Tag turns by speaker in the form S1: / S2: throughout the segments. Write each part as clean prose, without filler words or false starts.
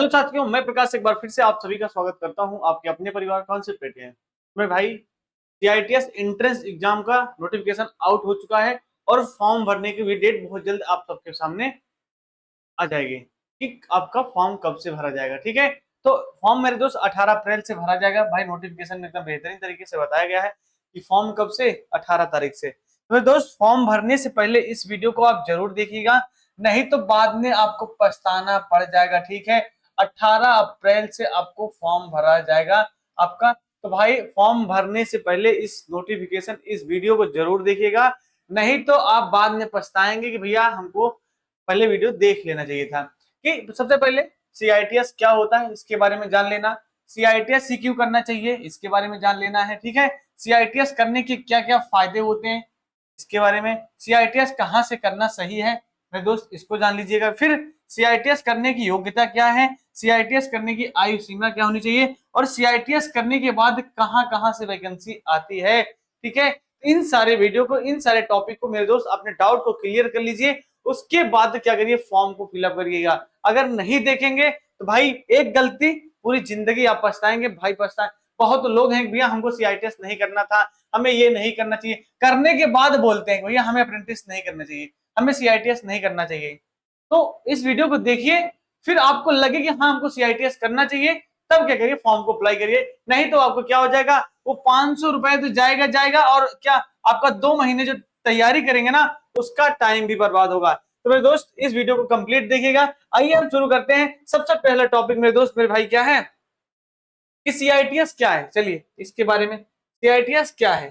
S1: Hello साथियों, मैं प्रकाश एक बार फिर से आप सभी का स्वागत करता हूं आपके अपने परिवार कॉन्सेप्ट पेटे हैं। मैं भाई सीआईटीएस एंट्रेंस एग्जाम का नोटिफिकेशन आउट हो चुका है और फॉर्म भरने की भी डेट बहुत जल्द आप सबके सामने आ जाएगी कि आपका फॉर्म कब से भरा जाएगा। ठीक है, तो फॉर्म मेरे दोस्त 18 अप्रैल से भरा जाएगा। भाई नोटिफिकेशन में एकदम बेहतरीन तरीके से बताया गया है कि फॉर्म कब से, 18 तारीख से। तो मेरे दोस्त फॉर्म भरने से पहले इस वीडियो को आप जरूर देखिएगा, नहीं तो बाद में आपको पछताना पड़ जाएगा। ठीक है, 18 अप्रैल से आपको फॉर्म भरा जाएगा आपका। तो भाई फॉर्म भरने से पहले इस नोटिफिकेशन, इस वीडियो को जरूर देखिएगा, नहीं तो आप बाद में पछताएंगे कि भैया हमको पहले वीडियो देख लेना चाहिए था। कि सबसे पहले सीआईटीएस क्या होता है इसके बारे में जान लेना, सीआईटीएस सी क्यों करना चाहिए इसके बारे में जान लेना है। ठीक है, सीआईटीएस करने के क्या क्या फायदे होते हैं इसके बारे में, सीआईटीएस कहाँ से करना सही है मेरे दोस्त इसको जान लीजिएगा। फिर सीआईटीएस करने की योग्यता क्या है, सीआईटीएस करने की आयु सीमा क्या होनी चाहिए, और सीआईटीएस करने के बाद कहाँ कहाँ से वैकेंसी आती है। ठीक है, इन सारे वीडियो को, इन सारे टॉपिक को मेरे दोस्त अपने डाउट को क्लियर कर लीजिए, उसके बाद क्या करिए, फॉर्म को फिलअप करिएगा। अगर नहीं देखेंगे तो भाई एक गलती पूरी जिंदगी आप पछताएंगे। भाई पछताए बहुत लोग हैं भैया हमको सीआईटीएस नहीं करना था, हमें ये नहीं करना चाहिए, करने के बाद बोलते हैं भैया हमें अप्रेंटिस नहीं करना चाहिए, हमें सीआईटीएस नहीं करना चाहिए। तो इस वीडियो को देखिए, फिर आपको लगे कि हाँ हमको सीआईटीएस करना चाहिए, तब क्या करिए, फॉर्म को अप्लाई करिए। नहीं तो आपको क्या हो जाएगा, वो 500 रुपए तो जाएगा जाएगा, और क्या आपका 2 महीने जो तैयारी करेंगे ना उसका टाइम भी बर्बाद होगा। तो मेरे दोस्त इस वीडियो को कंप्लीट देखिएगा। आइए हम शुरू करते हैं। सबसे पहला टॉपिक मेरे दोस्त, मेरे भाई, क्या है कि सीआईटीएस क्या है। चलिए इसके बारे में, सीआईटीएस क्या है।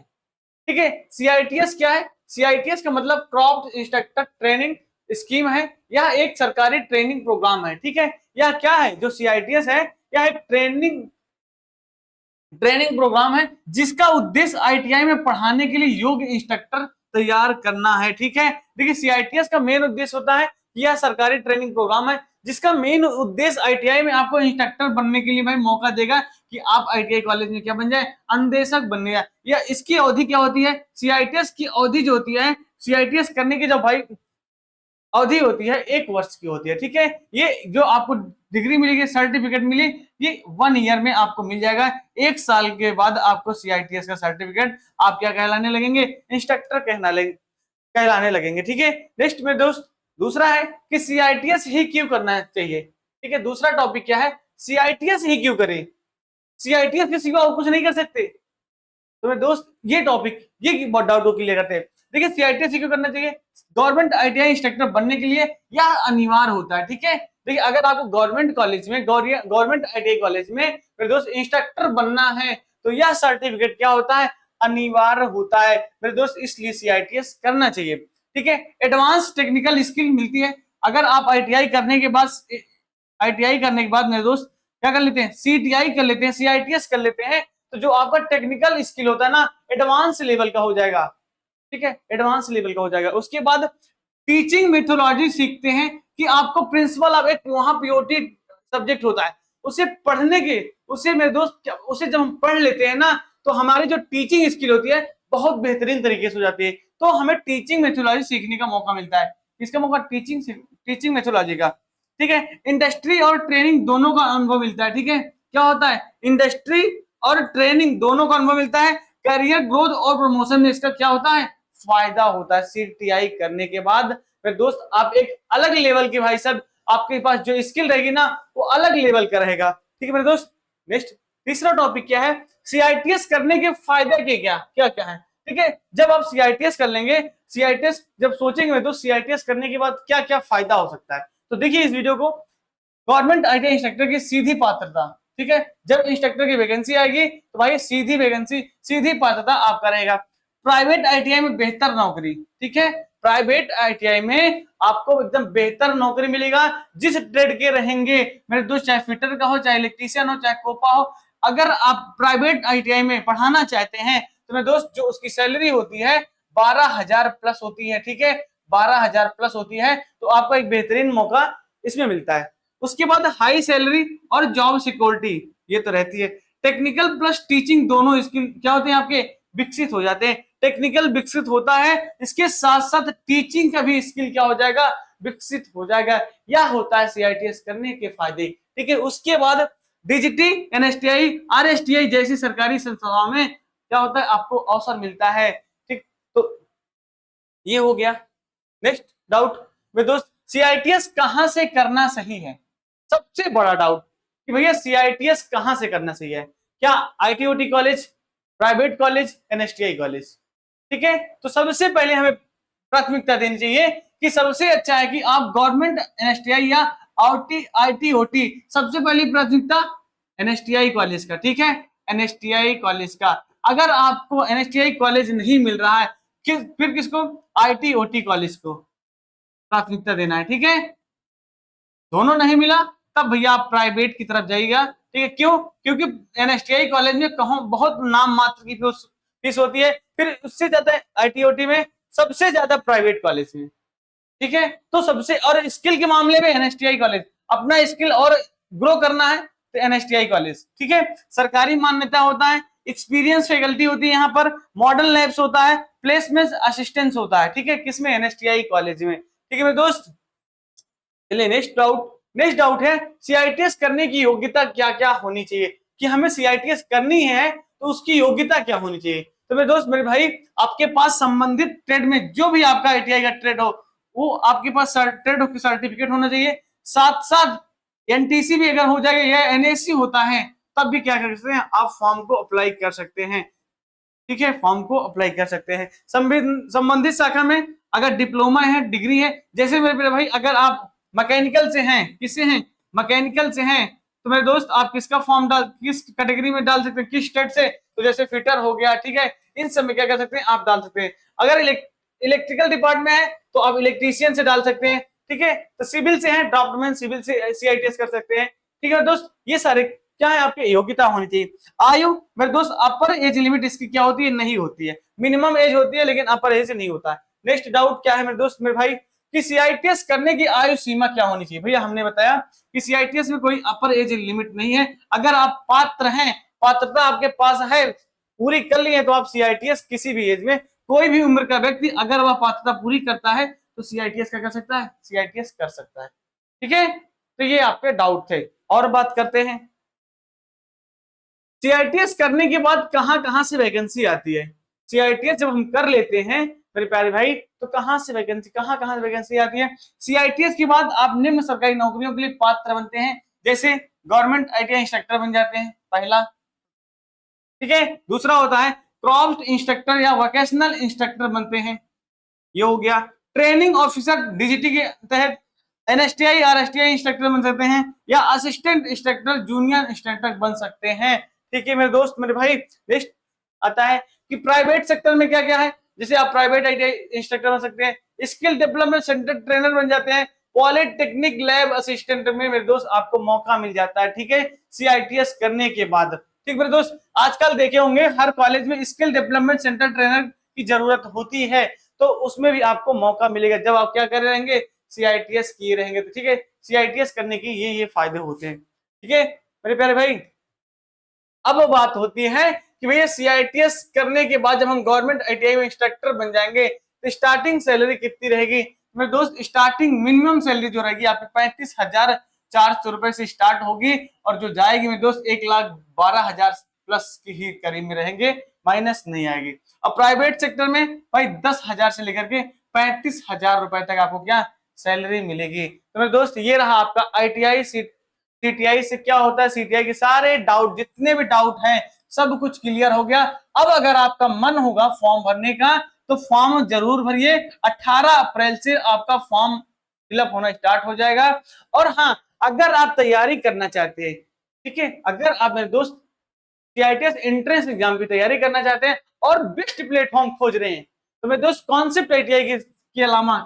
S1: ठीक है, सीआईटीएस क्या है, सीआईटीएस का मतलब क्रॉप इंस्ट्रक्टर ट्रेनिंग स्कीम है। यह एक सरकारी ट्रेनिंग प्रोग्राम है। ठीक है, यह क्या है, जो सीआईटीएस है यह एक ट्रेनिंग प्रोग्राम है जिसका उद्देश्य आईटीआई में पढ़ाने के लिए योग्य इंस्ट्रक्टर तैयार करना है। ठीक है, देखिए सीआईटीएस का मेन उद्देश्य होता है कि यह सरकारी ट्रेनिंग प्रोग्राम है जिसका मेन उद्देश्य आईटीआई में आपको इंस्ट्रक्टर बनने के लिए भाई मौका देगा कि आप आईटीआई कॉलेज में क्या बन जाए, अनुदेशक बन जाए। या इसकी अवधि क्या होती है, सीआईटीएस की अवधि जो होती है, सीआईटीएस करने की जब भाई अवधि होती है 1 वर्ष की होती है। ठीक है, ये जो आपको डिग्री मिलेगी, सर्टिफिकेट मिली, ये 1 ईयर में आपको मिल जाएगा। 1 साल के बाद आपको सीआईटीएस का सर्टिफिकेट, आप क्या कहलाने लगेंगे, इंस्ट्रक्टर कहलाने लगेंगे। ठीक है, नेक्स्ट में दोस्त दूसरा है कि सीआईटीएस ही क्यों करना चाहिए। ठीक है, दूसरा टॉपिक क्या है, सीआईटीएस ही क्यों करें, सीआईटीएस के सिवा और कुछ नहीं कर सकते। तो मेरे दोस्त ये टॉपिक, ये बहुत डाउट को क्लियर करते हैं। देखिए सीआईटीएस क्यों करना चाहिए, गवर्नमेंट आईटीआई इंस्ट्रक्टर बनने के लिए यह अनिवार्य होता है। ठीक है, देखिए अगर आपको गवर्नमेंट कॉलेज में, गवर्नमेंट आईटीआई कॉलेज में मेरे दोस्त इंस्ट्रक्टर बनना है तो यह सर्टिफिकेट क्या होता है, अनिवार्य होता है मेरे दोस्त, इसलिए सीआईटीएस करना चाहिए। ठीक है, एडवांस टेक्निकल स्किल मिलती है अगर आप आईटीआई करने के बाद, मेरे दोस्त क्या कर लेते हैं, सीटीआई कर लेते हैं, सीआईटीएस कर लेते हैं, तो जो आपका टेक्निकल स्किल होता है ना, एडवांस लेवल का हो जाएगा। ठीक है, एडवांस लेवल का हो जाएगा। उसके बाद टीचिंग मेथोडोलॉजी सीखते हैं कि आपको प्रिंसिपल ऑफ एक वहां पीओटी सब्जेक्ट होता है, उसे पढ़ने के, उसे मेरे दोस्त, उसे जब हम पढ़ लेते हैं ना तो हमारी जो टीचिंग स्किल होती है बहुत बेहतरीन तरीके से हो जाती है। तो हमें टीचिंग मेथोडोलॉजी सीखने का मौका मिलता है। किसका मौका, टीचिंग मेथोडोलॉजी का। ठीक है, इंडस्ट्री और ट्रेनिंग दोनों का अनुभव मिलता है। ठीक है, क्या होता है, इंडस्ट्री और ट्रेनिंग दोनों का अनुभव मिलता है। करियर ग्रोथ और प्रमोशन में इसका क्या होता है, फायदा होता है। सीटीआई करने के बाद फिर दोस्त आप एक अलग लेवल के, भाई साहब आपके पास जो स्किल रहेगी ना वो अलग लेवल का रहेगा। ठीक है मेरे दोस्त, नेक्स्ट तीसरा टॉपिक क्या है, सीआईटीएस करने के फायदे के क्या क्या क्या है। ठीक है, जब आप सीआईटीएस कर लेंगे, सीआईटीएस जब सोचेंगे तो सीआईटीएस करने के बाद क्या क्या फायदा हो सकता है, तो देखिए इस वीडियो को। गवर्नमेंट आईटीआई इंस्ट्रक्टर की सीधी पात्रता। ठीक है, जब इंस्ट्रक्टर की वैकेंसी आएगी तो भाई सीधी वैकेंसी, सीधी पात्रता आपका रहेगा। प्राइवेट आईटीआई में बेहतर नौकरी। ठीक है, प्राइवेट आईटीआई में आपको एकदम बेहतर नौकरी मिलेगा। जिस ट्रेड के रहेंगे मेरे दोस्त, चाहे फिटर का हो, चाहे इलेक्ट्रीशियन हो, चाहे कोपा हो, अगर आप प्राइवेट आईटीआई में पढ़ाना चाहते हैं तो मेरे दोस्त जो उसकी सैलरी होती है 12,000 प्लस होती है। ठीक है, 12,000 प्लस होती है, तो आपको एक बेहतरीन मौका इसमें मिलता है। उसके बाद हाई सैलरी और जॉब सिक्योरिटी ये तो रहती है। टेक्निकल प्लस टीचिंग दोनों स्किल क्या होते हैं आपके, विकसित हो जाते हैं। टेक्निकल विकसित होता है, इसके साथ साथ टीचिंग का भी स्किल क्या हो जाएगा, विकसित हो जाएगा। यह होता है सीआईटीएस करने के फायदे। ठीक है। उसके बाद डीजीटी, एनएसटीआई, आरएसटीआई जैसी सरकारी संस्थाओं में क्या होता है, आपको अवसर मिलता है। ठीक, तो ये हो गया। नेक्स्ट डाउट मेरे दोस्त, सीआईटीएस कहां से करना सही है? सबसे बड़ा डाउट कि भैया सीआईटीएस कहां से करना सही है? क्या ITOT college, private college, NSTI college? ठीक है, तो सबसे पहले हमें प्राथमिकता देनी चाहिए कि सबसे अच्छा है कि आप गवर्नमेंट एनएसटीआई या आईटीओटी, सबसे पहली प्राथमिकता एनएसटीआई कॉलेज का। ठीक है, एनएसटीआई कॉलेज का। अगर आपको एनएसटीआई कॉलेज नहीं मिल रहा है, फिर किसको? आईटीओटी कॉलेज को प्राथमिकता देना है। ठीक है, दोनों नहीं मिला तब भैया आप प्राइवेट की तरफ जाइएगा। ठीक है, क्यों? क्योंकि एनएसटीआई कॉलेज में कहो बहुत नाम मात्र की फीस होती है, फिर उससे ज्यादा आईटीओटी में, सबसे ज्यादा प्राइवेट कॉलेज में। ठीक है, तो सबसे, और स्किल के मामले में एनएसटीआई कॉलेज, अपना स्किल और ग्रो करना है तो एनएसटीआई कॉलेज। ठीक है, सरकारी मान्यता होता है, एक्सपीरियंस फैकल्टी होती है, यहाँ पर मॉडल लैब्स होता है, प्लेसमेंट असिस्टेंस होता है। ठीक है, किसमें? एनएसटीआई कॉलेज में। ठीक है मेरे दोस्त, चलिए नेक्स्ट डाउट है सीआईटीएस करने की योग्यता क्या क्या होनी चाहिए, कि हमें सीआईटीएस करनी है तो उसकी योग्यता क्या होनी चाहिए। तो मेरे दोस्त, मेरे भाई, आपके पास संबंधित ट्रेड में जो भी आपका आईटीआई का ट्रेड हो, वो आपके पास ट्रेड सर्टिफिकेट होना चाहिए। साथ साथ एनटीसी भी अगर हो जाएगा या एनएससी होता है, तब भी क्या कर सकते हैं आप, फॉर्म को अप्लाई कर सकते हैं। ठीक है, फॉर्म को अप्लाई कर सकते हैं। संबंधित शाखा में अगर डिप्लोमा है, डिग्री है, जैसे मेरे भाई अगर आप मैकेनिकल से हैं, किससे हैं? मैकेनिकल से हैं, तो मेरे दोस्त आप किसका फॉर्म किस कैटेगरी में डाल सकते हैं, किस स्टेट से? तो जैसे फिटर हो गया, ठीक है, इन सब में क्या कर सकते हैं आप, डाल सकते हैं। अगर इलेक्ट्रिकल डिपार्टमेंट है तो आप इलेक्ट्रीशियन से डाल सकते हैं। ठीक है, तो सिविल से है, ड्राफ्टमैन सिविल से सीआईटीएस कर सकते हैं। ठीक है दोस्त, ये सारे क्या है आपकी योग्यता होनी चाहिए। आयु मेरे दोस्त, अपर एज लिमिट इसकी क्या होती है? नहीं होती है, मिनिमम एज होती है लेकिन अपर एज नहीं होता है। नेक्स्ट डाउट क्या है मेरे दोस्त, मेरे भाई, कि सीआईटीएस करने की आयु सीमा क्या होनी चाहिए? भैया हमने बताया कि सीआईटीएस में कोई अपर एज लिमिट नहीं है। अगर आप पात्र हैं, पात्रता आपके पास है, पूरी कर ली है, तो आप सीआईटीएस किसी भी एज में, कोई भी उम्र का व्यक्ति अगर वह पात्रता पूरी करता है तो सीआईटीएस क्या कर सकता है? सीआईटीएस कर सकता है। ठीक है, तो ये आपके डाउट थे। और बात करते हैं सीआईटीएस करने के बाद कहां कहां से वैकेंसी आती है। सीआईटीएस जब हम कर लेते हैं मेरे प्यारे भाई, तो कहां से वैकेंसी आती है? सीआईटीएस के बाद आप निम्न सरकारी नौकरियों के लिए पात्र बनते हैं, जैसे गवर्नमेंट आईटीआई इंस्ट्रक्टर बन जाते हैं, पहला। ठीक है, दूसरा होता है क्रॉप्स इंस्ट्रक्टर या वोकेशनल इंस्ट्रक्टर बनते हैं, ये हो गया। ट्रेनिंग ऑफिसर डीजीटी के तहत एनएसटीआई, आरएसटीआई इंस्ट्रक्टर बन सकते हैं, या असिस्टेंट इंस्ट्रक्टर, जूनियर इंस्ट्रक्टर बन सकते हैं। ठीक है मेरे दोस्त, मेरे भाई, नेक्स्ट आता है कि प्राइवेट सेक्टर में क्या क्या है। जैसे आप प्राइवेट आईटीआई इंस्ट्रक्टर बन सकते हैं, स्किल डेवलपमेंट सेंटर ट्रेनर बन जाते हैं, पॉलिटेक्निक लैब असिस्टेंट में मेरे दोस्त आपको मौका मिल जाता है। ठीक है, सीआईटीएस करने के बाद। ठीक मेरे दोस्त, आजकल देखे होंगे हर कॉलेज में स्किल डेवलपमेंट सेंटर ट्रेनर की जरूरत होती है, तो उसमें भी आपको मौका मिलेगा जब आप क्या कर रहेंगे, सीआईटीएस किए रहेंगे। तो ठीक है, सीआईटीएस करने की ये फायदे होते हैं। ठीक है मेरे प्यारे भाई, अब बात होती है कि भैया सीआईटीएस करने के बाद जब हम गवर्नमेंट आईटीआई में इंस्ट्रक्टर बन जाएंगे तो स्टार्टिंग सैलरी कितनी रहेगी? मेरे दोस्त, स्टार्टिंग मिनिमम सैलरी जो रहेगी आपकी 35,400 रुपए से स्टार्ट होगी, और जो जाएगी मेरे दोस्त 1,12,000 प्लस की ही करीब में रहेंगे, माइनस नहीं आएगी। और प्राइवेट सेक्टर में भाई 10,000 से लेकर के 35,000 रुपए तक आपको क्या सैलरी मिलेगी। तो मेरे दोस्त, ये रहा आपका आईटीआई सीटीआई से क्या होता है, सीटीआई के सारे डाउट, जितने भी डाउट हैं सब कुछ क्लियर हो गया। अब अगर आपका मन होगा फॉर्म भरने का तो फॉर्म जरूर भरिए। 18 अप्रैल से आपका फॉर्म फिलअप होना स्टार्ट हो जाएगा। और हाँ, अगर आप तैयारी करना चाहते हैं, ठीक है, अगर आप मेरे दोस्त सीआईटीएस एंट्रेंस एग्जाम की तैयारी करना चाहते हैं और बेस्ट प्लेटफॉर्म खोज रहे हैं, तो मेरे दोस्त कॉन्सेप्ट आईटीआई के अलावा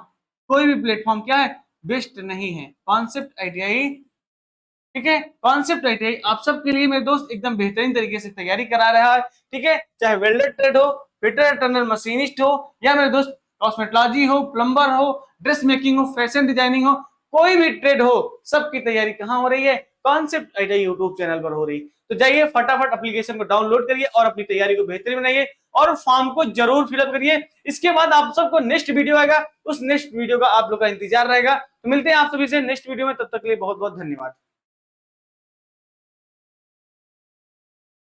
S1: कोई भी प्लेटफॉर्म क्या है, बेस्ट नहीं है। कॉन्सेप्ट आईटीआई, ठीक है, कॉन्सेप्ट आईटीआई आप सबके लिए मेरे दोस्त एकदम बेहतरीन तरीके से तैयारी करा रहा है। ठीक है, चाहे वेल्डर ट्रेड हो, फिटर टनल मशीनिस्ट हो, या मेरे दोस्त कॉस्मेटोलॉजी हो, प्लम्बर हो, ड्रेस मेकिंग हो, फैशन डिजाइनिंग हो, कोई भी ट्रेड हो, सबकी तैयारी कहाँ हो रही है? कॉन्सेप्ट आईटीआई यूट्यूब चैनल पर हो रही है। तो जाइए फटाफट एप्लीकेशन को डाउनलोड करिए और अपनी तैयारी को बेहतरीन बनाइए, और फॉर्म को जरूर फिलअप करिए। इसके बाद आप सबको नेक्स्ट वीडियो आएगा, उस नेक्स्ट वीडियो का आप लोग का इंतजार रहेगा। तो मिलते हैं आप सभी से नेक्स्ट वीडियो में, तब तक के लिए बहुत बहुत धन्यवाद।